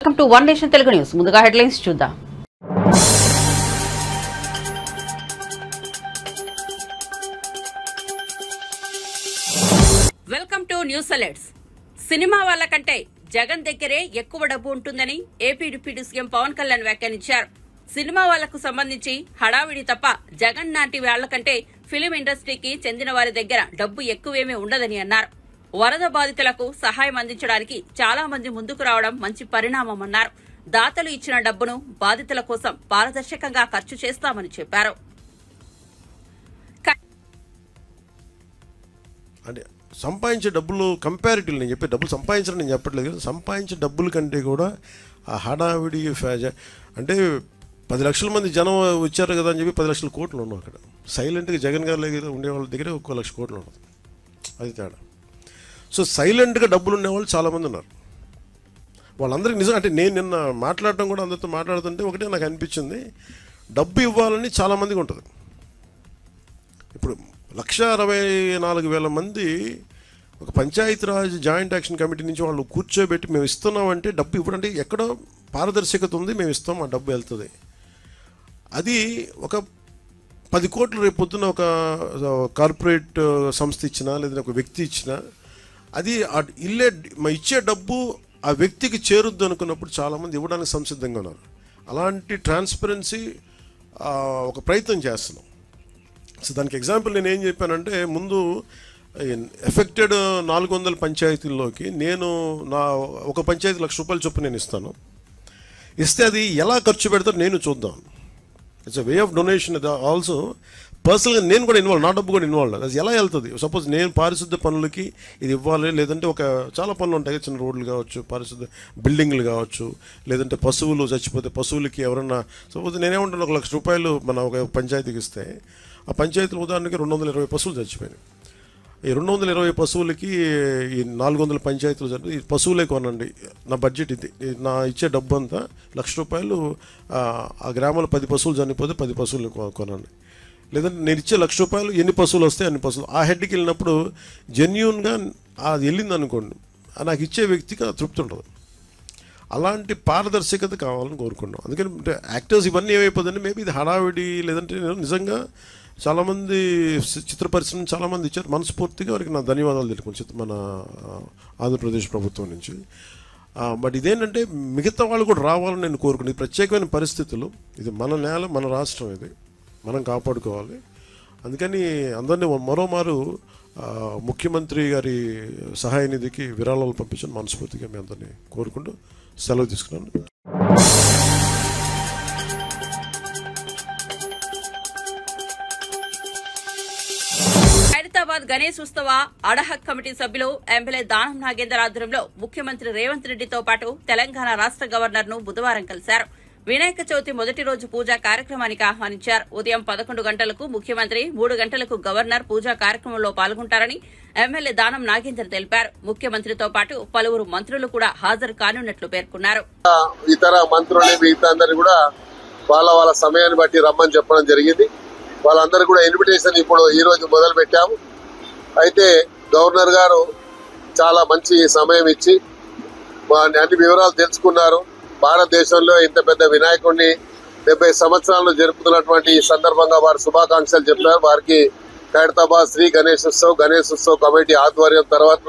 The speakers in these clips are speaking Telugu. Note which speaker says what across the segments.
Speaker 1: Welcome to One Nation Telugu news. ముందుగా హెడ్లైన్స్ చూద్దాం. Welcome to news alerts. Cinema వాళ్ళ కంటే జగన్ దగ్గరే ఎక్కువ డబ్బు ఉంటుందని AP deputy CM Pawan Kalyan వ్యాఖ్యానించారు. సినిమా వాళ్లకు సంబంధించి హడావిడి తప్ప జగన్ నాటి వాళ్ల కంటే ఫిలిం ఇండస్ట్రీకి చెందిన వారి దగ్గర డబ్బు ఎక్కువేమీ ఉండదని అన్నారు. వరద బాధితులకు సహాయం అందించడానికి చాలా మంది ముందుకు రావడం మంచి పరిణామమన్నారు. దాతలు ఇచ్చిన డబ్బును బాధితుల కోసం పారదర్శకంగా ఖర్చు చేస్తామని చెప్పారు.
Speaker 2: సంపాదించే డబ్బులు కంపారిటివ్, నేను చెప్పే డబ్బులు సంపాదించడం నేను చెప్పట్లేదు కదా, సంపాదించే డబ్బుల కంటే కూడా ఆ హడావిడి అంటే 10 లక్షల మంది జనం వచ్చారు కదా అని చెప్పి 10 లక్షల కోట్లు ఉన్నాం అక్కడ. సైలెంట్గా జగన్ గారి దగ్గర ఉండే వాళ్ళ దగ్గర 1 లక్ష కోట్లు ఉండదు, అది తేడా. సో సైలెంట్గా డబ్బులు ఉండేవాళ్ళు చాలామంది ఉన్నారు. వాళ్ళందరికీ నిజం అంటే నేను నిన్న మాట్లాడటం కూడా అందరితో మాట్లాడుతుంటే ఒకటే నాకు అనిపించింది, డబ్బు ఇవ్వాలని చాలామందికి ఉంటుంది. ఇప్పుడు 1,64,000 మంది ఒక పంచాయతీరాజ్ జాయింట్ యాక్షన్ కమిటీ నుంచి వాళ్ళు కూర్చోబెట్టి మేము ఇస్తున్నామంటే డబ్బు ఇవ్వడం అంటే ఎక్కడో పారదర్శకత ఉంది, మేము ఇస్తాం, ఆ డబ్బు వెళ్తుంది. అది ఒక 10 కోట్లు రేపు పొద్దున ఒక కార్పొరేట్ సంస్థ ఇచ్చినా లేదా ఒక వ్యక్తి ఇచ్చినా అది ఇచ్చే డబ్బు ఆ వ్యక్తికి చేరుద్దు అనుకున్నప్పుడు చాలామంది ఇవ్వడానికి సంసిద్ధంగా ఉన్నారు. అలాంటి ట్రాన్స్పరెన్సీ ఒక ప్రయత్నం చేస్తున్నాం. సో దానికి ఎగ్జాంపుల్ నేను ఏం చెప్పానంటే, ముందు ఎఫెక్టెడ్ 400 పంచాయతీల్లోకి నేను ఒక పంచాయతీ ₹1,00,000 చొప్పున నేను ఇస్తే అది ఎలా ఖర్చు పెడతారో నేను చూద్దాం. It's a way of donation. Also పర్సనల్గా నేను కూడా ఇన్వాల్వ్, నా డబ్బు కూడా ఇన్వాల్వ్. అది ఎలా వెళ్తుంది? సపోజ్ నేను పారిశుద్ధ్య పనులకి ఇది ఇవ్వాలి, లేదంటే చాలా పనులు ఉంటాయి, చిన్న రోడ్లు కావచ్చు, పారిశుద్ధ్య బిల్డింగ్లు కావచ్చు, లేదంటే పశువులు చచ్చిపోతే పశువులకి ఎవరన్నా, సపోజ్ నేనేమంటాను ₹1,00,000 మన ఒక పంచాయతీకి ఇస్తే ఆ పంచాయతీలు ఉదాహరణకి 220 పశువులు చచ్చిపోయినాయి. ఈ 220 పశువులకి ఈ 400 పంచాయతీలు ఈ పశువులే కొనండి, నా బడ్జెట్ ఇది, నా ఇచ్చే డబ్బు అంతా ₹1,00,000. ఆ గ్రామంలో 10 పశువులు చనిపోతే 10 పశువులు కొనండి. లేదంటే నేను ఇచ్చే ₹1,00,000 ఎన్ని పశువులు వస్తే అన్ని పశువులు. ఆ హెడ్కి వెళ్ళినప్పుడు జెన్యూన్గా అది వెళ్ళింది అనుకోండి, నాకు ఇచ్చే వ్యక్తికి తృప్తి ఉంటుంది. అలాంటి పారదర్శకత కావాలని కోరుకున్నాం. అందుకని యాక్టర్స్ ఇవన్నీ ఏమైపోతుందంటే మేబీ ఇది హడావిడి, లేదంటే నేను నిజంగా చాలామంది చిత్ర పరిశ్రమ చాలామంది ఇచ్చారు, మనస్ఫూర్తిగా వారికి నా ధన్యవాదాలు తెలుపుకోవచ్చు మన ఆంధ్రప్రదేశ్ ప్రభుత్వం నుంచి. బట్ ఇదేంటంటే మిగతా వాళ్ళు కూడా రావాలని నేను కోరుకున్నాను. ఇది ప్రత్యేకమైన పరిస్థితులు, ఇది మన నేల, మన రాష్ట్రం, ఇది మనం కాపాడుకోవాలి. అందుకని అందరినీ మరోమారు ముఖ్యమంత్రి గారి సహాయ నిధికి విరాళాలు పంపించని మనస్ఫూర్తిగా మీ అందరినీ కోరుకుంటూ సెలవు తీసుకున్నాను.
Speaker 1: హైదరాబాద్ గణేష్ ఉత్సవ అడహక్ కమిటీ సభ్యులు ఎమ్మెల్యే దానం నాగేందర్ ఆధ్వర్యంలో ముఖ్యమంత్రి రేవంత్ రెడ్డితో పాటు తెలంగాణ రాష్ట్ర గవర్నర్ ను బుధవారం కలిశారు. వినాయక చవితి మొదటి రోజు పూజా కార్యక్రమానికి ఆహ్వానించారు. ఉదయం 11 గంటలకు ముఖ్యమంత్రి, 3 గంటలకు గవర్నర్ పూజా కార్యక్రమంలో పాల్గొంటారని ఎమ్మెల్యే దానం నాగేందర్ తెలిపారు. ముఖ్యమంత్రితో పాటు పలువురు మంత్రులు కూడా హాజరు కానున్నట్లు పేర్కొన్నారు.
Speaker 3: ఇతర మంత్రులు మిగతా అందరూ కూడా వాళ్ళ సమయాన్ని బట్టి రమ్మని చెప్పడం జరిగింది. వాళ్ళందరూ కూడా ఇన్విటేషన్ ఇప్పుడు ఈ రోజు మొదలు పెట్టాము. అయితే గవర్నర్ గారు చాలా మంచి సమయం ఇచ్చి అన్ని వివరాలు తెలుసుకున్నారు. భారతదేశంలో ఇంత పెద్ద వినాయకుడిని 70 సంవత్సరాలు జరుపుతున్నటువంటి ఈ సందర్భంగా వారు శుభాకాంక్షలు చెప్పారు. వారికి ఖైరతాబాద్ శ్రీ గణేశోత్సవ్ కమిటీ ఆధ్వర్యం తర్వాత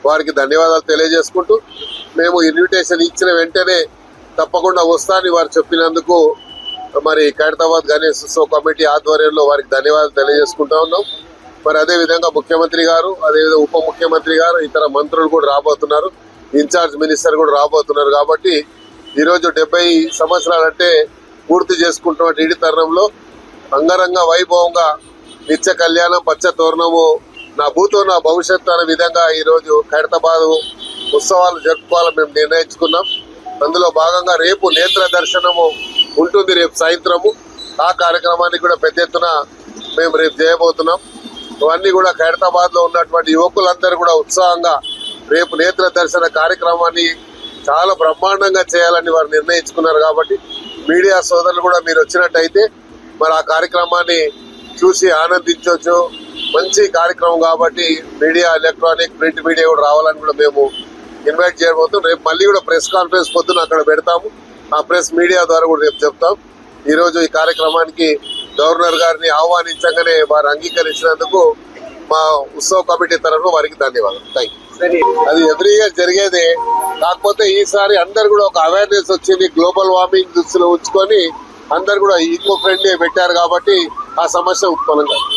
Speaker 3: వారికి ధన్యవాదాలు తెలియజేసుకుంటూ, మేము ఇన్విటేషన్ ఇచ్చిన వెంటనే తప్పకుండా వస్తానని వారు చెప్పినందుకు మరి ఖైరతాబాద్ గణేశోత్సవ్ కమిటీ ఆధ్వర్యంలో వారికి ధన్యవాదాలు తెలియజేసుకుంటా ఉన్నాం. మరి అదేవిధంగా ముఖ్యమంత్రి గారు, అదేవిధంగా ఉప ముఖ్యమంత్రి గారు, ఇతర మంత్రులు కూడా రాబోతున్నారు, ఇన్ఛార్జ్ మినిస్టర్ కూడా రాబోతున్నారు. కాబట్టి ఈరోజు 70 సంవత్సరాలంటే పూర్తి చేసుకుంటున్న ఇడి తరుణంలో అంగరంగ వైభవంగా నిత్య కళ్యాణం పచ్చ తోరణము నా భూతో నా భవిష్యత్తు అనే విధంగా ఈరోజు ఖైరతాబాద్ ఉత్సవాలు జరుపుకోవాలని మేము నిర్ణయించుకున్నాం. అందులో భాగంగా రేపు నేత్ర దర్శనము ఉంటుంది, రేపు సాయంత్రము. ఆ కార్యక్రమాన్ని కూడా పెద్ద ఎత్తున మేము రేపు చేయబోతున్నాం. ఇవన్నీ కూడా ఖైరతాబాద్ లో ఉన్నటువంటి యువకులందరూ కూడా ఉత్సాహంగా రేపు నేత్ర దర్శన కార్యక్రమాన్ని చాలా బ్రహ్మాండంగా చేయాలని వారు నిర్ణయించుకున్నారు. కాబట్టి మీడియా సోదరులు కూడా మీరు వచ్చినట్టయితే మరి ఆ కార్యక్రమాన్ని చూసి ఆనందించవచ్చు. మంచి కార్యక్రమం కాబట్టి మీడియా, ఎలక్ట్రానిక్, ప్రింట్ మీడియా కూడా రావాలని కూడా మేము ఇన్వైట్ చేయబోతున్నాం. రేపు మళ్ళీ కూడా ప్రెస్ కాన్ఫరెన్స్ పొద్దున అక్కడ పెడతాము. ఆ ప్రెస్ మీడియా ద్వారా కూడా రేపు చెప్తాం. ఈ రోజు ఈ కార్యక్రమానికి గవర్నర్ గారిని ఆహ్వానించగానే వారు అంగీకరించినందుకు మా ఉత్సవ కమిటీ తరఫున వారికి ధన్యవాదాలు. Thank you. అది ఎవ్రీ ఇయర్ జరిగేదే, కాకపోతే ఈసారి అందరు కూడా ఒక అవేర్నెస్ వచ్చింది. గ్లోబల్ వార్మింగ్ దృష్టిలో ఉంచుకొని అందరు కూడా ఈకో ఫ్రెండ్లీ పెట్టారు కాబట్టి ఆ సమస్య ఉత్పన్నం కాదు.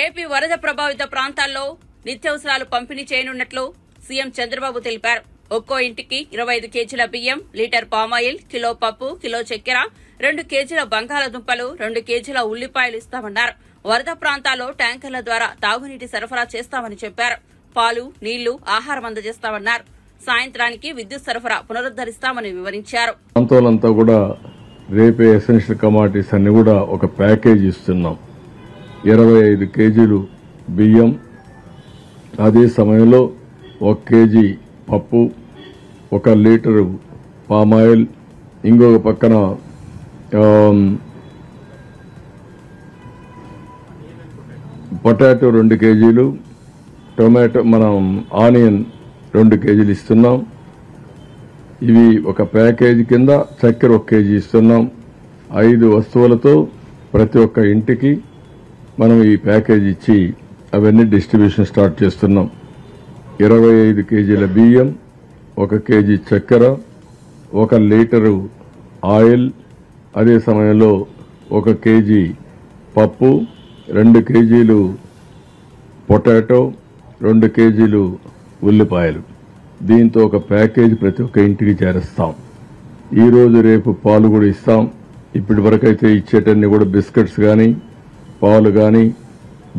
Speaker 1: ఏపీ వరద ప్రభావిత ప్రాంతాల్లో నిత్యావసరాలు పంపిణీ చేయనున్నట్లు సీఎం చంద్రబాబు తెలిపారు. ఒక్కో ఇంటికి 25 కేజీల బియ్యం, లీటర్ పామాయిల్, కిలో పప్పు, కిలో చక్కెర, 2 కేజీల బంగాళాదుంపలు, 2 కేజీల ఉల్లిపాయలు ఇస్తామన్నారు. వరద ప్రాంతాల్లో ట్యాంకర్ల ద్వారా తాగునీటి సరఫరా చేస్తామని చెప్పారు. పాలు, నీళ్లు, ఆహారం అందజేస్తామన్నారు. సాయంత్రానికి విద్యుత్ సరఫరా పునరుద్దరిస్తామని వివరించారు.
Speaker 4: ప్రాంతాలంతా కూడా రేపే ఎసెన్షియల్ కమాడిటీస్ అన్ని కూడా ఒక ప్యాకేజ్ ఇస్తున్నాం. 25 కేజీలు బియ్యం, అదే సమయంలో 1 కేజీ పప్పు, 1 లీటరు పామాయిల్, ఇంకొక పక్కన పొటాటో 2 కేజీలు, టొమాటో ఆనియన్ 2 కేజీలు ఇస్తున్నాం. ఇవి ఒక ప్యాకేజీ కింద. చక్కెర 1 కేజీ ఇస్తున్నాం. 5 వస్తువులతో ప్రతి ఒక్క ఇంటికి మనం ఈ ప్యాకేజ్ ఇచ్చి అవన్నీ డిస్ట్రిబ్యూషన్ స్టార్ట్ చేస్తున్నాం. 25 కేజీల బియ్యం, 1 కేజీ చక్కెర, 1 లీటరు ఆయిల్, అదే సమయంలో 1 కేజీ పప్పు, 2 కేజీలు పొటాటో, 2 కేజీలు ఉల్లిపాయలు. దీంతో ఒక ప్యాకేజ్ ప్రతి ఒక్క ఇంటికి చేరుస్తాం. ఈరోజు రేపు పాలు కూడా ఇస్తాం. ఇప్పటి వరకైతే ఇచ్చేటన్ని కూడా బిస్కెట్స్ కానీ, పాలు కానీ,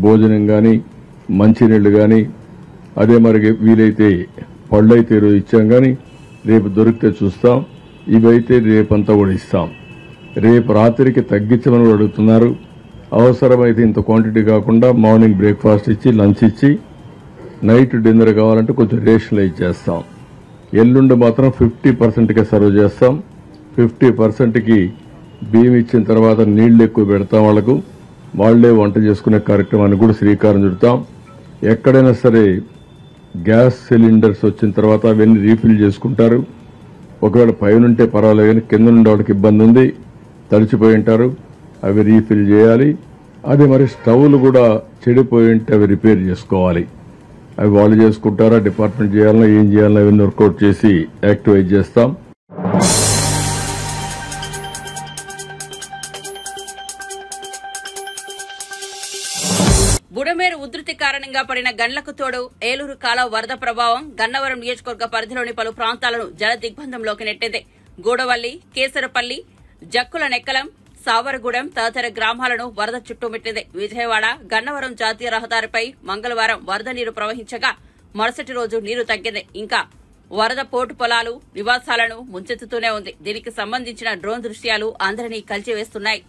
Speaker 4: భోజనం కానీ, మంచినీళ్లు కానీ, అదే మరి వీలైతే పళ్ళు అయితే ఈరోజు ఇచ్చాం కానీ రేపు దొరికితే చూస్తాం. ఇవైతే రేపంతా కూడా ఇస్తాం. రేపు రాత్రికి తగ్గించమని కూడా అడుగుతున్నారు. అవసరమైతే ఇంత క్వాంటిటీ కాకుండా మార్నింగ్ బ్రేక్ఫాస్ట్ ఇచ్చి, లంచ్ ఇచ్చి, నైట్ డిన్నర్ కావాలంటే కొంచెం రేషన్లో ఇచ్చేస్తాం. ఎల్లుండి మాత్రం 50%కే సర్వ్ చేస్తాం. 50%కి బియ్యం ఇచ్చిన తర్వాత నీళ్లు ఎక్కువ పెడతాం. వాళ్లే వంట చేసుకునే కార్యక్రమాన్ని కూడా శ్రీకారం చుడతాం. ఎక్కడైనా సరే గ్యాస్ సిలిండర్స్ వచ్చిన తర్వాత అవన్నీ రీఫిల్ చేసుకుంటారు. ఒకవేళ పైనుంటే పర్వాలేదు కానీ కింద నుండి వాళ్ళకి ఇబ్బంది ఉంది, తడిచిపోయి ఉంటారు, అవి రీఫిల్ చేయాలి. అదే మరి స్టవ్లు కూడా చెడిపోయి ఉంటే అవి రిపేర్ చేసుకోవాలి. అవి వాళ్ళు చేసుకుంటారా, డిపార్ట్మెంట్ చేయాలన్నా, ఏం చేయాలన్నా అవన్నీ వర్కౌట్ చేసి యాక్టివేట్ చేస్తాం.
Speaker 1: బుడమేరు ఉధృతి కారణంగా పడిన గండ్లకు తోడు ఏలూరు కాలువ వరద ప్రభావం గన్నవరం నియోజకవర్గ పరిధిలోని పలు ప్రాంతాలను జల దిగ్బంధంలోకి నెట్టింది. గూడవల్లి, కేసరపల్లి, జక్కుల నెక్కలం, సావరగూడెం తదితర గ్రామాలను వరద చుట్టుముట్టింది. విజయవాడ, గన్నవరం జాతీయ రహదారిపై మంగళవారం వరద నీరు ప్రవహించగా మరుసటి రోజు నీరు తగ్గింది. ఇంకా వరద పోటు పొలాలు, నివాసాలను ముంచెత్తుతూనే ఉంది. దీనికి సంబంధించిన డ్రోన్ దృశ్యాలు అందరినీ కలిచివేస్తున్నాయి.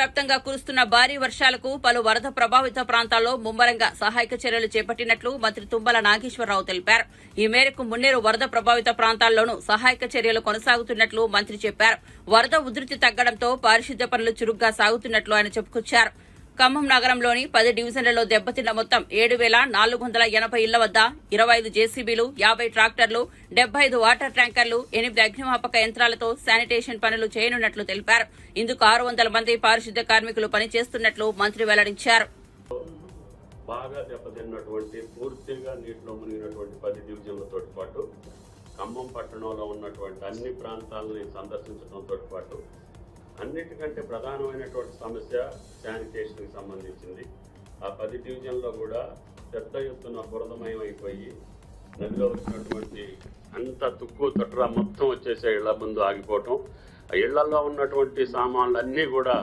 Speaker 1: వ్యాప్తంగా కురుస్తున్న భారీ వర్షాలకు పలు వరద ప్రభావిత ప్రాంతాల్లో ముమ్మరంగా సహాయక చర్యలు చేపట్టినట్లు మంత్రి తుమ్మల నాగేశ్వరరావు తెలిపారు. ఈ మేరకు మున్నేరు వరద ప్రభావిత ప్రాంతాల్లోనూ సహాయక చర్యలు కొనసాగుతున్నట్లు మంత్రి చెప్పారు. వరద ఉధృతి తగ్గడంతో పారిశుద్ధ్య పనులు చురుగ్గా సాగుతున్నట్లు ఆయన చెప్పుకొచ్చారు. ఖమ్మం నగరంలోని 10 డివిజన్లలో దెబ్బతిన్న మొత్తం 7,480 ఇళ్ల వద్ద 25 జేసీబీలు, 50 ట్రాక్టర్లు, 75 వాటర్ ట్యాంకర్లు, 8 అగ్నిమాపక యంత్రాలతో శానిటేషన్ పనులు చేయనున్నట్లు తెలిపారు. ఇందుకు 600 మంది పారిశుద్ధ్య కార్మికులు పనిచేస్తున్నట్లు మంత్రి వెల్లడించారు.
Speaker 5: బాగా దెబ్బతిన్నటువంటి పూర్తిగా నీటిలో మునిగినటువంటి 10 డివిజన్లతో పాటు ఖమ్మం పట్టణంలో ఉన్నటువంటి అన్ని ప్రాంతాలని సందర్శించడంతో పాటు అన్నిటికంటే ప్రధానమైనటువంటి సమస్య శానిటేషన్కి సంబంధించింది. ఆ 10 డివిజన్లో కూడా పెద్ద ఎత్తున బురదమయం అయిపోయి నదిలో వచ్చినటువంటి అంత తుక్కు తొట్ర మొత్తం వచ్చేసే ఇళ్ల ముందు ఆగిపోవటం, ఆ ఇళ్లలో ఉన్నటువంటి సామాన్లన్నీ కూడా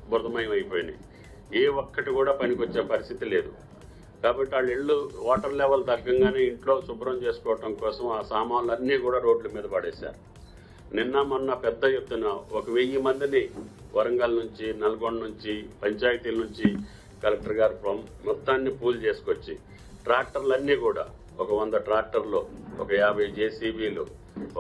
Speaker 5: బురదమయం అయిపోయినాయి. ఏ ఒక్కటి కూడా పనికొచ్చే పరిస్థితి లేదు. కాబట్టి వాళ్ళ ఇళ్ళు వాటర్ లెవెల్ తగ్గంగానే ఇంట్లో శుభ్రం చేసుకోవటం కోసం ఆ సామాన్లన్నీ కూడా రోడ్ల మీద పడేశారు. నిన్న మొన్న పెద్ద ఎత్తున 1000 మందిని వరంగల్ నుంచి, నల్గొండ నుంచి, పంచాయతీల నుంచి కలెక్టర్ గారు మొత్తాన్ని పూల్ చేసుకొచ్చి ట్రాక్టర్లన్నీ కూడా ఒక 100 ట్రాక్టర్లు, ఒక 50 జేసీబీలు,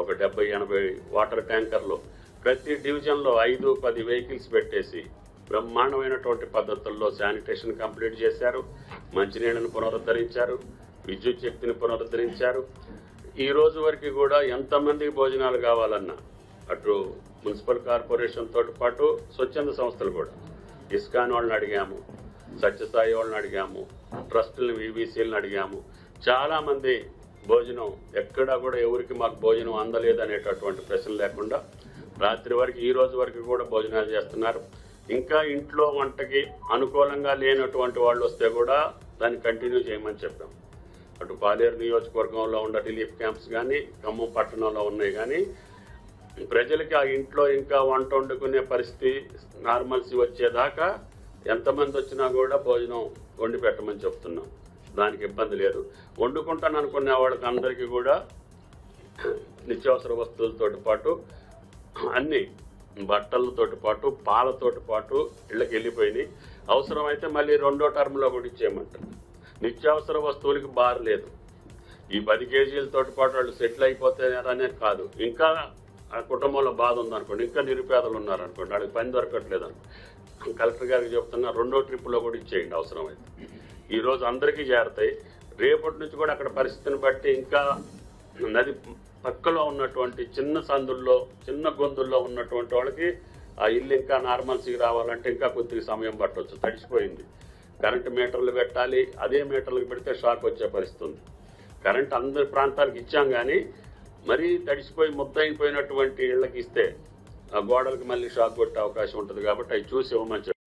Speaker 5: ఒక 70-80 వాటర్ ట్యాంకర్లు, ప్రతి డివిజన్లో 5-10 వెహికల్స్ పెట్టేసి బ్రహ్మాండమైనటువంటి పద్ధతుల్లో శానిటేషన్ కంప్లీట్ చేశారు. మంచినీళ్లను పునరుద్ధరించారు, విద్యుత్ శక్తిని పునరుద్ధరించారు. ఈ రోజు వరకు కూడా ఎంతమందికి భోజనాలు కావాలన్నా అటు మున్సిపల్ కార్పొరేషన్ తోటి పాటు స్వచ్ఛంద సంస్థలు కూడా ఇస్కాన్ వాళ్ళని అడిగాము, సత్యసాయి వాళ్ళని అడిగాము, ట్రస్టులను, విబిసిలను అడిగాము. చాలామంది భోజనం ఎక్కడా కూడా ఎవరికి మాకు భోజనం అందలేదు అనేటటువంటి ప్రశ్న లేకుండా రాత్రి వరకు, ఈ రోజు వరకు కూడా భోజనాలు చేస్తున్నారు. ఇంకా ఇంట్లో వంటకి అనుకూలంగా లేనటువంటి వాళ్ళు వస్తే కూడా దాన్ని కంటిన్యూ చేయమని చెప్పాం. అటు పాలేరు నియోజకవర్గంలో ఉన్న రిలీఫ్ క్యాంప్స్ కానీ, ఖమ్మం పట్టణంలో ఉన్నాయి కానీ, ప్రజలకి ఆ ఇంట్లో ఇంకా వంట వండుకునే పరిస్థితి నార్మల్సీ వచ్చేదాకా ఎంతమంది వచ్చినా కూడా భోజనం వండి పెట్టమని చెప్తున్నాం. దానికి ఇబ్బంది లేదు. వండుకుంటాను అనుకునే వాళ్ళకి అందరికీ కూడా నిత్యావసర వస్తువులతో పాటు అన్ని బట్టలతో పాటు పాలతో పాటు ఇళ్ళకి వెళ్ళిపోయినాయి. అవసరమైతే మళ్ళీ 2వ టర్మ్లో కూడా ఇచ్చేయమంటారు. నిత్యావసర వస్తువులకి బార్ లేదు. ఈ 10 కేజీలతో పాటు వాళ్ళు సెటిల్ అయిపోతారనేది కాదు. ఇంకా ఆ కుటుంబంలో బాధ ఉందనుకోండి, ఇంకా నిరుపేదలు ఉన్నారనుకోండి, వాళ్ళకి పని దొరకట్లేదు అనుకోండి, కలెక్టర్ గారికి చెప్తున్నా 2వ ట్రిప్లో కూడా ఇచ్చేయండి అవసరమైతే. ఈరోజు అందరికీ చేరతాయి. రేపటి నుంచి కూడా అక్కడ పరిస్థితిని బట్టి ఇంకా నది పక్కలో ఉన్నటువంటి చిన్న సందుల్లో, చిన్న గొంతుల్లో ఉన్నటువంటి వాళ్ళకి ఆ ఇల్లు ఇంకా నార్మల్సీకి రావాలంటే ఇంకా కొద్దిగా సమయం పట్టవచ్చు. తడిసిపోయింది. కరెంటు మీటర్లు పెట్టాలి. అదే మీటర్లకు పెడితే షాక్ వచ్చే పరిస్థితి ఉంది. కరెంట్ అందరి ప్రాంతాలకు ఇచ్చాం కానీ మరీ తడిసిపోయి ముద్దయిపోయినటువంటి ఇళ్ళకి ఇస్తే ఆ గోడలకు మళ్ళీ షాక్ కొట్టే అవకాశం ఉంటుంది. కాబట్టి అవి చూసి ఇవ్వమని చెప్పి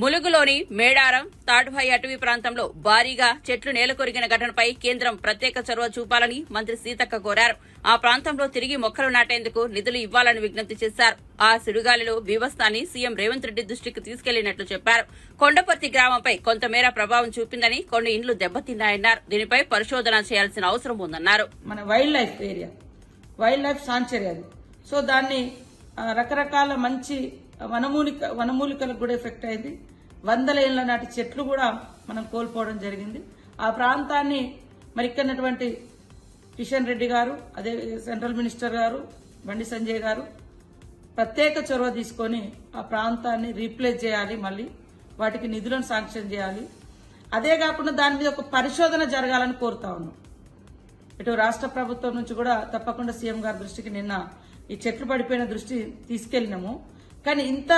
Speaker 1: ములుగులోని మేడారం, తాడ్భాయి అటవీ ప్రాంతంలో భారీగా చెట్లు నేలకొరిగిన ఘటనపై కేంద్రం ప్రత్యేక చొరవ చూపాలని మంత్రి సీతక్క కోరారు. ఆ ప్రాంతంలో తిరిగి మొక్కలు నాటేందుకు నిధులు ఇవ్వాలని విజ్ఞప్తి చేశారు. ఆ సుడిగాలిలో బీభత్సాన్ని సీఎం రేవంత్ రెడ్డి దృష్టికి తీసుకెళ్లినట్లు చెప్పారు. కొండపర్తి గ్రామంపై కొంతమేర ప్రభావం చూపిందని, కొన్ని ఇండ్లు దెబ్బతిన్నాయన్నారు. దీనిపై పరిశోధన చేయాల్సిన అవసరం ఉందన్నారు.
Speaker 6: మన wild life area, wild life sanctuary అది. సో దాన్ని రకరకాల మంచి వనమూలికలకు కూడా ఎఫెక్ట్ అయింది. 100 ఏళ్ల నాటి చెట్లు కూడా మనం కోల్పోవడం జరిగింది. ఆ ప్రాంతాన్ని మరి ఇక్కడటువంటి కిషన్ రెడ్డి గారు, అదే సెంట్రల్ మినిస్టర్ గారు బండి సంజయ్ గారు ప్రత్యేక చొరవ తీసుకొని ఆ ప్రాంతాన్ని రీప్లేస్ చేయాలి. మళ్ళీ వాటికి నిధులను శాంక్షన్ చేయాలి. అదే కాకుండా దాని మీద ఒక పరిశోధన జరగాలని కోరుతా ఉన్నాం. ఇటు రాష్ట్ర ప్రభుత్వం నుంచి కూడా తప్పకుండా సీఎం గారి దృష్టికి నిన్న ఈ చెట్లు పడిపోయిన దృష్టి తీసుకెళ్లినాము. కానీ ఇంత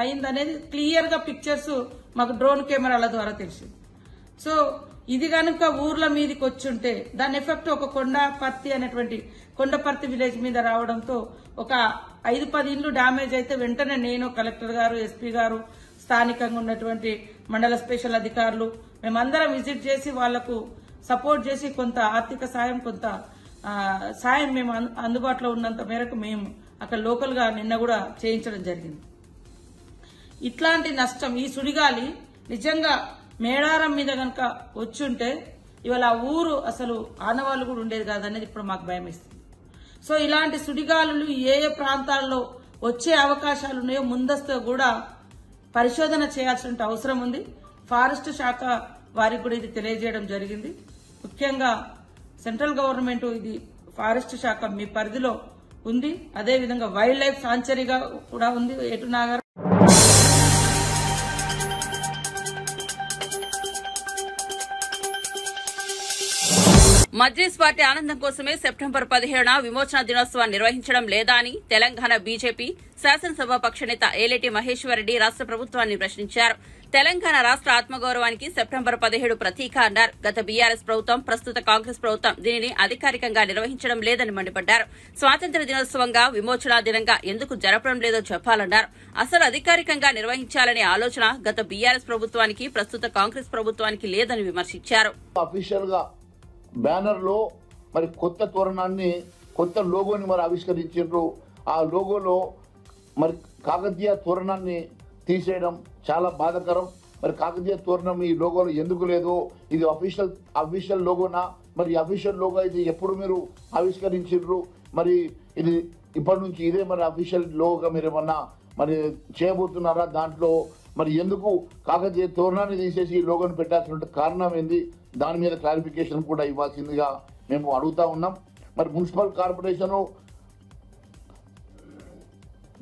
Speaker 6: అయిందనేది క్లియర్ గా పిక్చర్స్ మాకు డ్రోన్ కెమెరాల ద్వారా తెలిసింది. సో ఇది కనుక ఊర్ల మీదకి వచ్చుంటే దాని ఎఫెక్ట్ ఒక కొండపర్తి అనేటువంటి కొండపర్తి విలేజ్ మీద రావడంతో ఒక 5-10 ఇండ్లు డ్యామేజ్ అయితే వెంటనే నేను, కలెక్టర్ గారు, ఎస్పీ గారు, స్థానికంగా ఉన్నటువంటి మండల స్పెషల్ అధికారులు మేమందరం విజిట్ చేసి వాళ్లకు సపోర్ట్ చేసి కొంత ఆర్థిక సాయం, కొంత సాయం మేము అందుబాటులో ఉన్నంత మేరకు మేము అక్కడ లోకల్ గా నిన్న కూడా చేయించడం జరిగింది. ఇట్లాంటి నష్టం ఈ సుడిగాలి నిజంగా మేడారం మీద గనక వచ్చుంటే ఇవాళ ఆ ఊరు అసలు ఆనవాళ్ళు కూడా ఉండేది కాదనేది ఇప్పుడు మాకు భయం ఇస్తుంది. సో ఇలాంటి సుడిగాలులు ఏ ఏ ప్రాంతాల్లో వచ్చే అవకాశాలు ఉన్నాయో ముందస్తుగా కూడా పరిశోధన చేయాల్సిన అవసరం ఉంది. ఫారెస్ట్ శాఖ వారికి కూడా ఇది తెలియజేయడం జరిగింది. ముఖ్యంగా సెంట్రల్ గవర్నమెంట్ ఇది ఫారెస్ట్ శాఖ మీ పరిధిలో ఉంది, అదేవిధంగా వైల్డ్ లైఫ్ సాంచరీగా కూడా ఉంది ఏటునాగర్.
Speaker 1: మజ్లిస్ పార్టీ ఆనందం కోసమే సెప్టెంబర్ 17న విమోచన దినోత్సవాన్ని నిర్వహించడం లేదా అని తెలంగాణ బీజేపీ శాసనసభ పక్షనేత ఏలేటి మహేశ్వరరెడ్డి రాష్ట ప్రభుత్వాన్ని ప్రశ్నించారు. తెలంగాణ రాష్ట ఆత్మగౌరవానికి సెప్టెంబర్ 17 ప్రతీక అన్నారు. గత బీఆర్ఎస్ ప్రభుత్వం, ప్రస్తుత కాంగ్రెస్ ప్రభుత్వం దీనిని అధికారికంగా నిర్వహించడం లేదని మండిపడ్డారు. స్వాతంత్ర్య దినోత్సవంగా విమోచన దినంగా ఎందుకు జరపడం లేదో చెప్పాలన్నారు. అసలు అధికారికంగా నిర్వహించాలనే ఆలోచన గత బీఆర్ఎస్ ప్రభుత్వానికి, ప్రస్తుత కాంగ్రెస్ ప్రభుత్వానికి లేదని విమర్శించారు.
Speaker 7: బ్యానర్ లో మరి కొత్త తోరణాన్ని, కొత్త లోగోని మరి ఆవిష్కరించారు. ఆ లోగోలో మరి కాకతీయ తోరణాన్ని తీసేయడం చాలా బాధాకరం. మరి కాకతీయ తోరణం ఈ లోగోలో ఎందుకు లేదు? ఇది అఫీషియల్ లోగోనా? మరి అఫీషియల్ లోగో ఇది ఎప్పుడు మీరు ఆవిష్కరించారు? మరి ఇది ఇప్పటి నుంచి ఇదే మరి అఫీషియల్ లోగోగా మీరు ఏమన్నా మరి చేయబోతున్నారా? దాంట్లో మరి ఎందుకు కాకతీయ తోరణాన్ని తీసేసి ఈ లోగోని పెట్టాల్సిన కారణం ఏంది? దాని మీద క్లారిఫికేషన్ కూడా ఇవ్వాల్సిందిగా మేము అడుగుతా ఉన్నాం. మరి మున్సిపల్ కార్పొరేషన్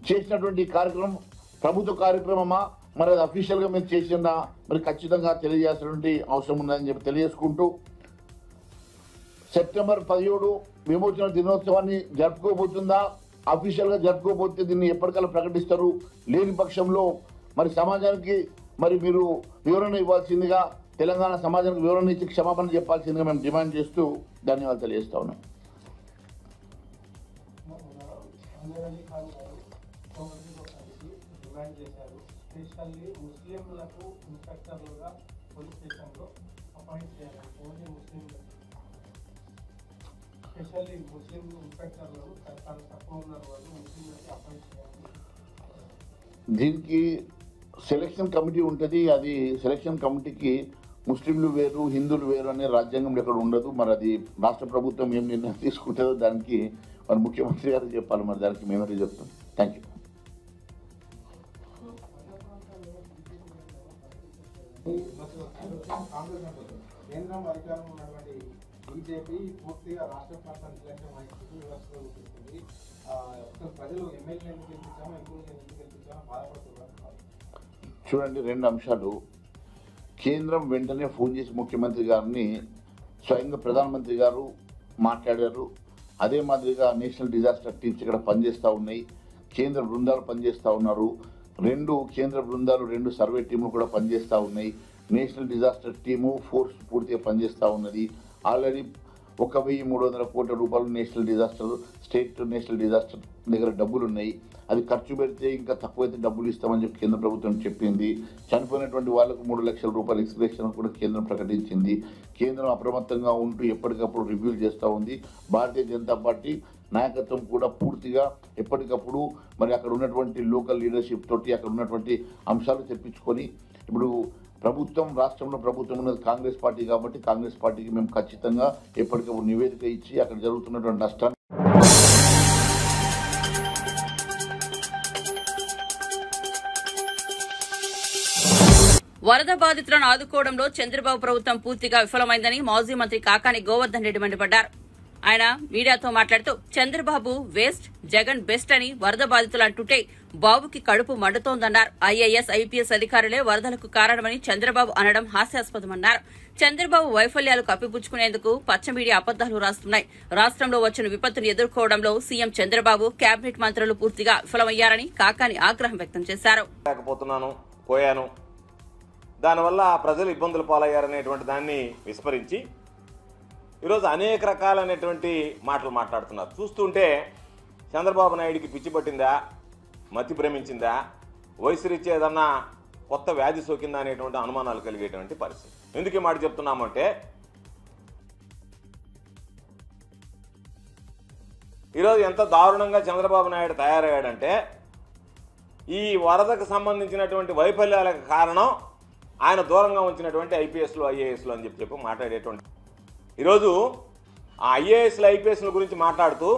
Speaker 7: చేసినటువంటి కార్యక్రమం ప్రభుత్వ కార్యక్రమమా, మరి అది అఫీషియల్ గా మీరు చేసిందా? మరి ఖచ్చితంగా తెలియజేయాల్సినటువంటి అవసరం ఉందని చెప్పి తెలియజేసుకుంటూ, సెప్టెంబర్ 17 విమోచన దినోత్సవాన్ని జరుపుకోబోతుందా? అఫీషియల్ గా జరుపుకోబోతే దీన్ని ఎప్పటికల్లా ప్రకటిస్తారు. లేని పక్షంలో మరి సమాజానికి మరి మీరు వివరణ ఇవ్వాల్సిందిగా, తెలంగాణ సమాజానికి వివరణ ఇచ్చి క్షమాపణ చెప్పాల్సిందిగా మేము డిమాండ్ చేస్తూ ధన్యవాదాలు తెలియజేస్తా ఉన్నాం. దీనికి సెలక్షన్ కమిటీ ఉంటుంది. అది సెలక్షన్ కమిటీకి ముస్లింలు వేరు, హిందువులు వేరు అనే రాజ్యాంగంలో ఎక్కడ ఉండదు. మరి అది రాష్ట్ర ప్రభుత్వం ఏం నిర్ణయం తీసుకుంటుందో దానికి మరి ముఖ్యమంత్రి గారు చెప్పాలి. మరి దానికి మేమరీ చెప్తాం. Thank you.
Speaker 8: కేంద్రం అధికారంలో ఉన్నటువంటి బీజేపీ పూర్తిగా రాష్ట్ర ప్రభుత్వం నిర్లక్ష్యం వహిస్తుంది, వ్యవస్థలో ఉంటుంది. ప్రజలు ఎమ్మెల్యే ఎందుకు గెలిపించామో, ఎంపీలు ఎందుకు గెలిపించామో బాధపడుతున్నారు.
Speaker 7: చూడండి, రెండు అంశాలు. కేంద్రం వెంటనే ఫోన్ చేసి ముఖ్యమంత్రి గారిని స్వయంగా ప్రధానమంత్రి గారు మాట్లాడారు. అదే మాదిరిగా నేషనల్ డిజాస్టర్ టీమ్స్ ఇక్కడ పనిచేస్తూ ఉన్నాయి, కేంద్ర బృందాలు పనిచేస్తూ ఉన్నారు. 2 కేంద్ర బృందాలు, 2 సర్వే టీములు కూడా పనిచేస్తూ ఉన్నాయి. నేషనల్ డిజాస్టర్ టీము ఫోర్స్ పూర్తిగా పనిచేస్తూ ఉన్నది. ఆల్రెడీ 1,300 కోట్ల రూపాయలు national disaster, state national disaster దగ్గర డబ్బులు ఉన్నాయి. అది ఖర్చు పెడితే ఇంకా తక్కువైతే డబ్బులు ఇస్తామని చెప్పి కేంద్ర ప్రభుత్వం చెప్పింది. చనిపోయినటువంటి వాళ్ళకు 3 లక్షల రూపాయల ఎక్స్గ్రేషన్ కూడా కేంద్రం ప్రకటించింది. కేంద్రం అప్రమత్తంగా ఉంటూ ఎప్పటికప్పుడు రివ్యూలు చేస్తూ ఉంది. భారతీయ జనతా పార్టీ నాయకత్వం కూడా పూర్తిగా ఎప్పటికప్పుడు మరి అక్కడ ఉన్నటువంటి లోకల్ లీడర్షిప్ తోటి అక్కడ ఉన్నటువంటి అంశాలు తెప్పించుకొని, ఇప్పుడు ప్రభుత్వం, రాష్ట్రంలో ప్రభుత్వం ఉన్నది కాంగ్రెస్ పార్టీ కాబట్టి కాంగ్రెస్ పార్టీకి మేము ఖచ్చితంగా ఎప్పటికప్పుడు నివేదిక ఇచ్చి అక్కడ జరుగుతున్నటువంటి నష్టాన్ని.
Speaker 1: వరద బాధితులను ఆదుకోవడంలో చంద్రబాబు ప్రభుత్వం పూర్తిగా విఫలమైందని మాజీ మంత్రి కాకాని గోవర్ధన్ రెడ్డి మండిపడ్డారు. ఆయన మీడియాతో మాట్లాడుతూ చంద్రబాబు వేస్ట్, జగన్ బెస్ట్ అని వరద బాధితులు అంటుంటే బాబుకి కడుపు మండుతోందన్నారు. ఐఏఎస్, ఐపీఎస్ అధికారులే వరదలకు కారణమని చంద్రబాబు అనడం హాస్యాస్పదమన్నారు. చంద్రబాబు వైఫల్యాలు కప్పిపుచ్చుకునేందుకు పచ్చ మీడియా అబద్దాలు రాస్తున్నాయి. రాష్ట్రంలో వచ్చిన విపత్తును ఎదుర్కోవడంలో సీఎం చంద్రబాబు, కేబినెట్ మంత్రులు పూర్తిగా విఫలమయ్యారని కాకాని ఆగ్రహం వ్యక్తం చేశారు.
Speaker 9: దానివల్ల ప్రజలు ఇబ్బందులు పాలయ్యారనేటువంటి దాన్ని విస్మరించి ఈరోజు అనేక రకాలైనటువంటి మాటలు మాట్లాడుతున్నారు. చూస్తుంటే చంద్రబాబు నాయుడికి పిచ్చి పట్టిందా, మతి భ్రమించిందా, వయసు రీత్యా ఏదన్నా కొత్త వ్యాధి సోకిందా అనేటువంటి అనుమానాలు కలిగేటువంటి పరిస్థితి. ఎందుకు ఈ మాట చెప్తున్నామంటే, ఈరోజు ఎంత దారుణంగా చంద్రబాబు నాయుడు తయారయ్యాడంటే, ఈ వరదకు సంబంధించినటువంటి వైఫల్యాలకు కారణం ఆయన దూరంగా ఉంచినటువంటి ఐపీఎస్లు, ఐఏఎస్లు అని చెప్పి మాట్లాడేటువంటి ఈరోజు ఆ ఐఏఎస్లు ఐపీఎస్ల గురించి మాట్లాడుతూ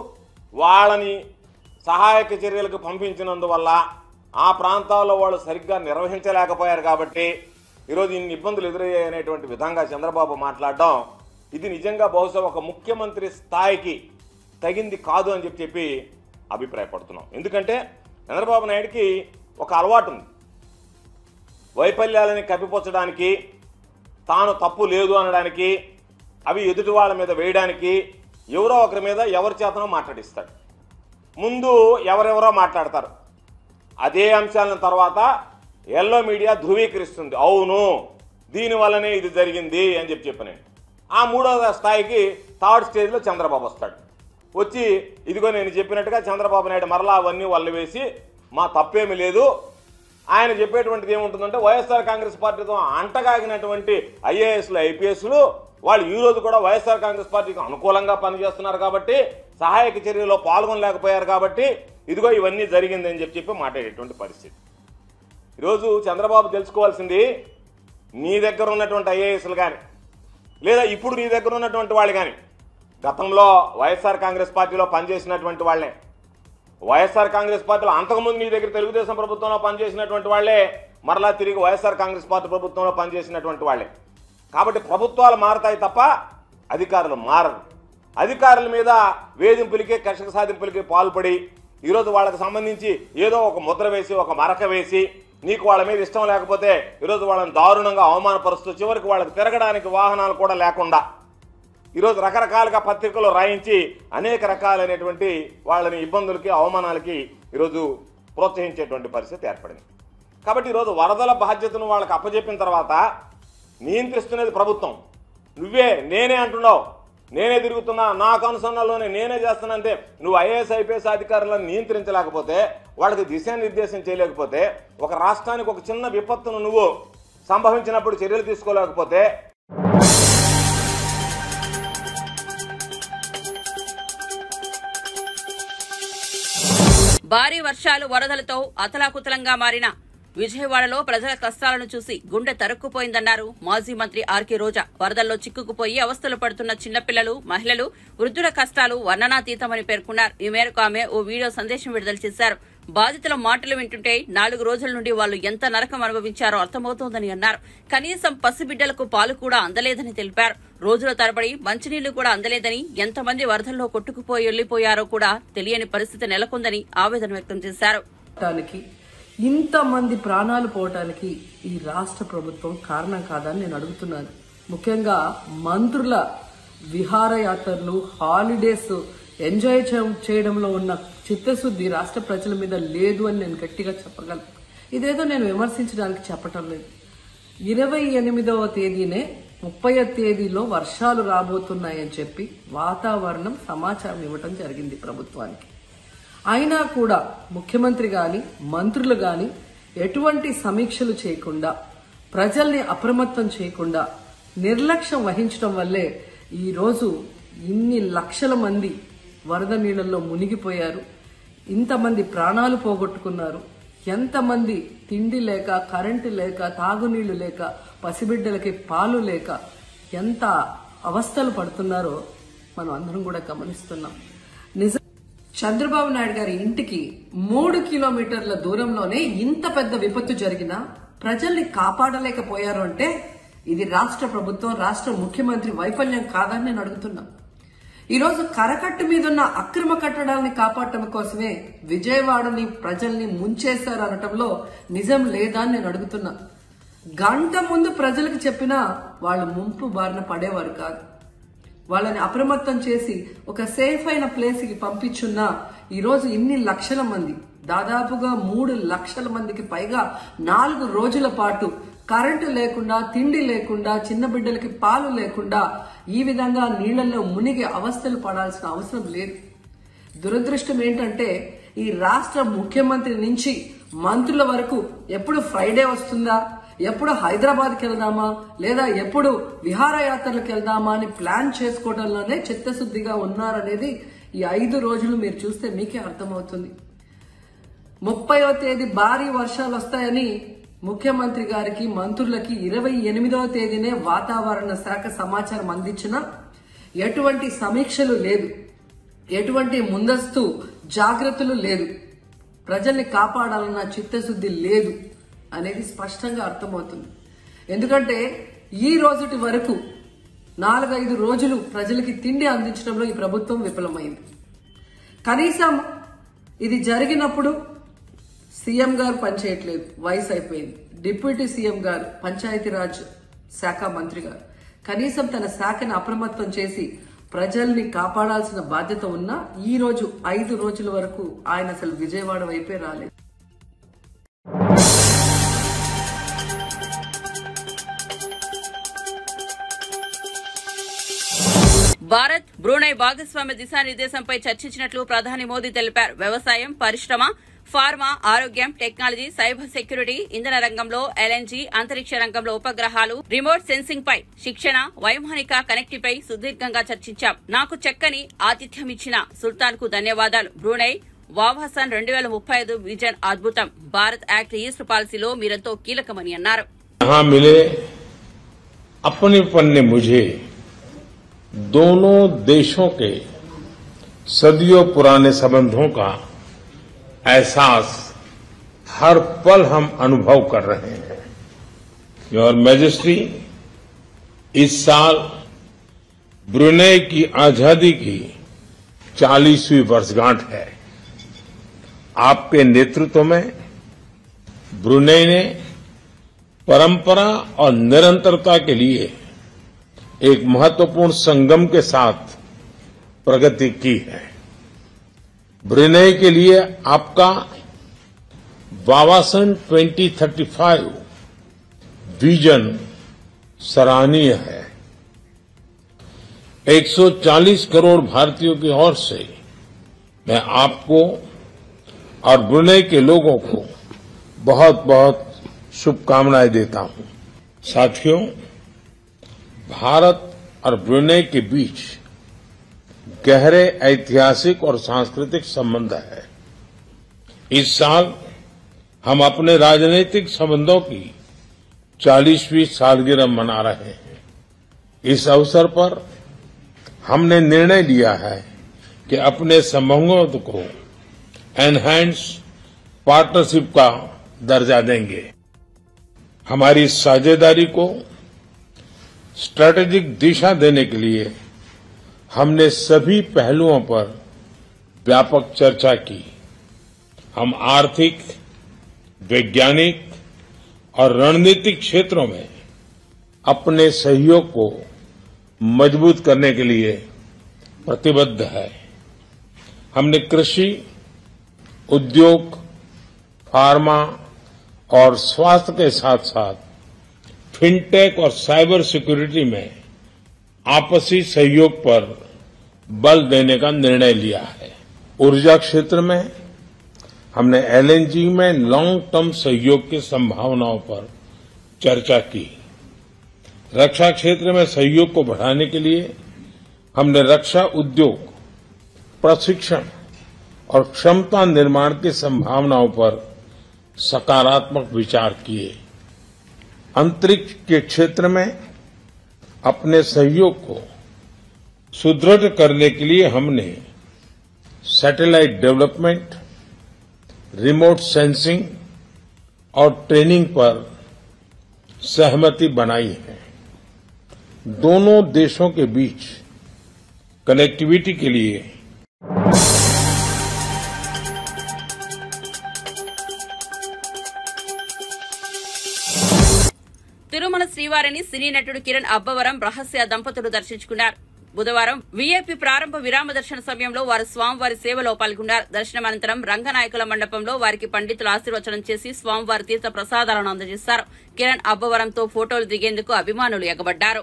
Speaker 9: వాళ్ళని సహాయక చర్యలకు పంపించినందువల్ల ఆ ప్రాంతాల్లో వాళ్ళు సరిగ్గా నిర్వహించలేకపోయారు కాబట్టి ఈరోజు ఇన్ని ఇబ్బందులు ఎదురయ్యాయనేటువంటి విధంగా చంద్రబాబు మాట్లాడడం ఇది నిజంగా బహుశా ఒక ముఖ్యమంత్రి స్థాయికి తగింది కాదు అని చెప్పి అభిప్రాయపడుతున్నాం. ఎందుకంటే చంద్రబాబు నాయుడికి ఒక అలవాటు ఉంది, వైఫల్యాలని కప్పిపుచ్చడానికి, తాను తప్పు లేదు అనడానికి, అవి ఎదుటి వాళ్ళ మీద వేయడానికి ఎవరో ఒకరి మీద ఎవరి చేతనో మాట్లాడిస్తాడు. ముందు ఎవరెవరో మాట్లాడతారు, అదే అంశాలను తర్వాత ఎల్లో మీడియా ధృవీకరిస్తుంది, అవును దీనివల్లనే ఇది జరిగింది అని చెప్పి ఆ మూడవ స్థాయికి థర్డ్ స్టేజ్లో చంద్రబాబు వస్తాడు. వచ్చి ఇదిగో నేను చెప్పినట్టుగా చంద్రబాబు నాయుడు మరలా అవన్నీ వల్ల వేసి మా తప్పేమీ లేదు, ఆయన చెప్పేటువంటిది ఏముంటుందంటే వైఎస్ఆర్ కాంగ్రెస్ పార్టీతో అంటగాగినటువంటి ఐఏఎస్లు ఐపీఎస్లు వాళ్ళు ఈ రోజు కూడా వైఎస్ఆర్ కాంగ్రెస్ పార్టీకి అనుకూలంగా పనిచేస్తున్నారు కాబట్టి, సహాయక చర్యలో పాల్గొనలేకపోయారు కాబట్టి ఇదిగో ఇవన్నీ జరిగిందని చెప్పి మాట్లాడేటువంటి పరిస్థితి. ఈరోజు చంద్రబాబు తెలుసుకోవాల్సింది, నీ దగ్గర ఉన్నటువంటి ఐఏఎస్లు కానీ లేదా ఇప్పుడు నీ దగ్గర ఉన్నటువంటి వాళ్ళు కానీ గతంలో వైఎస్ఆర్ కాంగ్రెస్ పార్టీలో పనిచేసినటువంటి వాళ్ళే, వైఎస్ఆర్ కాంగ్రెస్ పార్టీలో అంతకుముందు నీ దగ్గర తెలుగుదేశం ప్రభుత్వంలో పనిచేసినటువంటి వాళ్లే మరలా తిరిగి వైఎస్ఆర్ కాంగ్రెస్ పార్టీ ప్రభుత్వంలో పనిచేసినటువంటి వాళ్లే. కాబట్టి ప్రభుత్వాలు మారతాయి తప్ప అధికారులు మారరు. అధికారుల మీద వేధింపులకి కక్ష సాధింపులకి పాల్పడి ఈరోజు వాళ్ళకి సంబంధించి ఏదో ఒక ముద్ర వేసి ఒక మరక వేసి నీకు వాళ్ళ మీద ఇష్టం లేకపోతే ఈరోజు వాళ్ళని దారుణంగా అవమానపరుస్తూ చివరికి వాళ్ళకి తిరగడానికి వాహనాలు కూడా లేకుండా ఈరోజు రకరకాలుగా పత్రికలు రాయించి అనేక రకాలైనటువంటి వాళ్ళని ఇబ్బందులకి అవమానాలకి ఈరోజు ప్రోత్సహించేటువంటి పరిస్థితి ఏర్పడింది. కాబట్టి ఈరోజు వరదల బాధ్యతను వాళ్ళకి అప్పచెప్పిన తర్వాత నియంత్రిస్తున్నది ప్రభుత్వం. నేనే అంటున్నావు, నేనే తిరుగుతున్నా, నాకు అనుసరణలోనే నేనే చేస్తానంటే నువ్వు ఐఏఎస్ ఐపీఎస్ అధికారులను నియంత్రించలేకపోతే, వాళ్ళకి దిశానిర్దేశం చేయలేకపోతే, ఒక రాష్ట్రానికి ఒక చిన్న విపత్తును నువ్వు సంభవించినప్పుడు చర్యలు తీసుకోలేకపోతే
Speaker 1: భారీ వర్షాలు వరదలతో అతలాకుతలంగా మారిన విజయవాడలో ప్రజల కష్టాలను చూసి గుండె తరుక్కుపోయిందన్నారు మాజీ మంత్రి ఆర్కే రోజా. వరదల్లో చిక్కుకుపోయి అవస్థలు పడుతున్న చిన్నపిల్లలు, మహిళలు, వృద్ధుల కష్టాలు వర్ణనాతీతమని పేర్కొన్నారు. ఈ మేరకు ఆమె ఓ వీడియో సందేశం విడుదల చేశారు. బాధితుల మాటలు వింటుంటే 4 రోజుల నుండి వాళ్లు ఎంత నరకం అనుభవించారో అర్థమవుతోందని అన్నారు. కనీసం పసిబిడ్డలకు పాలు కూడా అందలేదని తెలిపారు. రోజుల తరబడి మంచినీళ్లు కూడా అందలేదని, ఎంతమంది వరదల్లో కొట్టుకుపోయి వెళ్లిపోయారో కూడా తెలియని పరిస్థితి నెలకొందని ఆవేదన వ్యక్తం చేశారు.
Speaker 10: ఇంతమంది ప్రాణాలు పోవటానికి ఈ రాష్ట్ర ప్రభుత్వం కారణం కాదని నేను అడుగుతున్నాను. ముఖ్యంగా మంత్రుల విహారయాత్రలు, హాలిడేస్ ఎంజాయ్ చేయడంలో ఉన్న చిత్తశుద్ధి రాష్ట్ర ప్రజల మీద లేదు అని నేను గట్టిగా చెప్పగలను. ఇదేదో నేను విమర్శించడానికి చెప్పటం లేదు. 28వ తేదీనే 30వ తేదీలో వర్షాలు రాబోతున్నాయని చెప్పి వాతావరణం సమాచారం ఇవ్వటం జరిగింది ప్రభుత్వానికి. అయినా కూడా ముఖ్యమంత్రి గాని మంత్రులు గాని ఎటువంటి సమీక్షలు చేయకుండా, ప్రజల్ని అప్రమత్తం చేయకుండా నిర్లక్ష్యం వహించడం వల్లే ఈరోజు ఇన్ని లక్షల మంది వరద నీళ్లలో మునిగిపోయారు. ఇంతమంది ప్రాణాలు పోగొట్టుకున్నారు. ఎంతమంది తిండి లేక, కరెంటు లేక, తాగునీళ్లు లేక, పసిబిడ్డలకి పాలు లేక ఎంత అవస్థలు పడుతున్నారో మనం అందరం కూడా గమనిస్తున్నాం. చంద్రబాబు నాయుడు గారి ఇంటికి 3 కిలోమీటర్ల దూరంలోనే ఇంత పెద్ద విపత్తు జరిగినా ప్రజల్ని కాపాడలేకపోయారు అంటే ఇది రాష్ట్ర ప్రభుత్వం, రాష్ట్ర ముఖ్యమంత్రి వైఫల్యం కాదని నేను అడుగుతున్నా. ఈరోజు కరకట్టు మీదున్న అక్రమ కట్టడాలని కాపాడటం కోసమే విజయవాడని ప్రజల్ని ముంచేశారు అనటంలో నిజం లేదా అని నేను అడుగుతున్నా. గంట ముందు ప్రజలకు చెప్పినా వాళ్ళు ముంపు బారిన పడేవారు కాదు. వాళ్ళని అప్రమత్తం చేసి ఒక సేఫ్ అయిన ప్లేస్ కి పంపించున్నా ఈరోజు ఇన్ని లక్షల మంది, దాదాపుగా 3 లక్షల మందికి పైగా 4 రోజుల పాటు కరెంటు లేకుండా, తిండి లేకుండా, చిన్న బిడ్డలకి పాలు లేకుండా ఈ విధంగా నీళ్లలో మునిగి అవస్థలు పడాల్సిన అవసరం లేదు. దురదృష్టం ఏంటంటే ఈ రాష్ట్ర ముఖ్యమంత్రి నుంచి మంత్రుల వరకు ఎప్పుడు ఫ్రైడే వస్తుందా, ఎప్పుడు హైదరాబాద్కి వెళ్దామా, లేదా ఎప్పుడు విహారయాత్రలకు వెళ్దామా అని ప్లాన్ చేసుకోవడంలోనే చిత్తశుద్ధిగా ఉన్నారనేది ఈ 5 రోజులు మీరు చూస్తే మీకే అర్థమవుతుంది. 30వ తేదీ భారీ వర్షాలు వస్తాయని ముఖ్యమంత్రి గారికి, మంత్రులకి 28వ తేదీనే వాతావరణ శాఖ సమాచారం అందించిన ఎటువంటి సమీక్షలు లేదు, ఎటువంటి ముందస్తు జాగ్రత్తలు లేదు, ప్రజల్ని కాపాడాలన్న చిత్తశుద్ధి లేదు అనేది స్పష్టంగా అర్థమవుతుంది. ఎందుకంటే ఈ రోజుటి వరకు 4-5 రోజులు ప్రజలకి తిండి అందించడంలో ఈ ప్రభుత్వం విఫలమైంది. కనీసం ఇది జరిగినప్పుడు సీఎం గారు పనిచేయట్లేదు, వయసు అయిపోయింది. డిప్యూటీ సీఎం గారు, పంచాయతీరాజ్ శాఖ మంత్రి గారు కనీసం తన శాఖను అప్రమత్తం చేసి ప్రజల్ని కాపాడాల్సిన బాధ్యత ఉన్నా ఈ రోజు 5 రోజుల వరకు ఆయన అసలు విజయవాడ వైపే రాలేదు.
Speaker 1: భారత్ బ్రూనై భాగస్వామ్య దిశానిర్దేశంపై చర్చించినట్లు ప్రధాని మోదీ తెలిపారు. వ్యవసాయం, పరిశ్రమ, ఫార్మా, ఆరోగ్యం, టెక్నాలజీ, సైబర్ సెక్యూరిటీ, ఇంధన రంగంలో ఎల్ఎన్జీ, అంతరిక్ష రంగంలో ఉపగ్రహాలు, రిమోట్ సెన్సింగ్ పై శిక్షణ, వైమానిక కనెక్టిపై సుదీర్ఘంగా చర్చించాం. నాకు చక్కని ఆతిథ్యం ఇచ్చిన సుల్తాన్ కు ధన్యవాదాలు. బ్రూనై వావాసన్ 2035 విజన్ అద్భుతం. భారత్ యాక్ట్ ఈస్ట్ పాలసీలో మీరెంతో కీలకమని అన్నారు.
Speaker 11: दोनों देशों के सदियों पुराने संबंधों का एहसास हर पल हम अनुभव कर रहे हैं. योर मैजेस्टी, इस साल ब्रुनेई की आजादी की 40वीं वर्षगांठ है. आपके नेतृत्व में ब्रुनेई ने परंपरा और निरंतरता के लिए एक महत्वपूर्ण संगम के साथ प्रगति की है. ब्रुनेई के लिए आपका वावासन 2035 विजन सराहनीय है. 140 करोड़ भारतीयों की ओर से मैं आपको और ब्रुनेई के लोगों को बहुत बहुत शुभकामनाएं देता हूं. साथियों, भारत और ब्रुनेई के बीच गहरे ऐतिहासिक और सांस्कृतिक संबंध है. इस साल हम अपने राजनीतिक संबंधों की 40वीं सालगिरह मना रहे हैं. इस अवसर पर हमने निर्णय लिया है कि अपने संबंधों को एनहांस पार्टनरशिप का दर्जा देंगे. हमारी साझेदारी को स्ट्रैटेजिक दिशा देने के लिए हमने सभी पहलुओं पर व्यापक चर्चा की. हम आर्थिक, वैज्ञानिक और रणनीतिक क्षेत्रों में अपने सहयोग को मजबूत करने के लिए प्रतिबद्ध है. हमने कृषि, उद्योग, फार्मा और स्वास्थ्य के साथ साथ फिनटेक और साइबर सिक्योरिटी में आपसी सहयोग पर बल देने का निर्णय लिया है. ऊर्जा क्षेत्र में हमने एलएनजी में लॉन्ग टर्म सहयोग की संभावनाओं पर चर्चा की. रक्षा क्षेत्र में सहयोग को बढ़ाने के लिए हमने रक्षा उद्योग, प्रशिक्षण और क्षमता निर्माण की संभावनाओं पर सकारात्मक विचार किए. अंतरिक्ष के क्षेत्र में अपने सहयोग को सुदृढ़ करने के लिए हमने सैटेलाइट डेवलपमेंट, रिमोट सेंसिंग और ट्रेनिंग पर सहमति बनाई है. दोनों देशों के बीच कनेक्टिविटी के लिए
Speaker 1: తిరుమల శ్రీవారిని సినీ నటుడు కిరణ్ అబ్బవరం రహస్య దంపతులు దర్శించుకున్నారు. బుధవారం వీఐపీ ప్రారంభ విరామ దర్శన సమయంలో వారు స్వామివారి సేవలో పాల్గొన్నారు. దర్శనం అనంతరం రంగనాయకుల మండపంలో వారికి పండితులు ఆశీర్వచనం చేసి స్వామివారి తీర్థ ప్రసాదాలను అందజేశారు. కిరణ్ అబ్బవరంతో ఫోటోలు దిగేందుకు అభిమానులు ఎగబడ్డారు.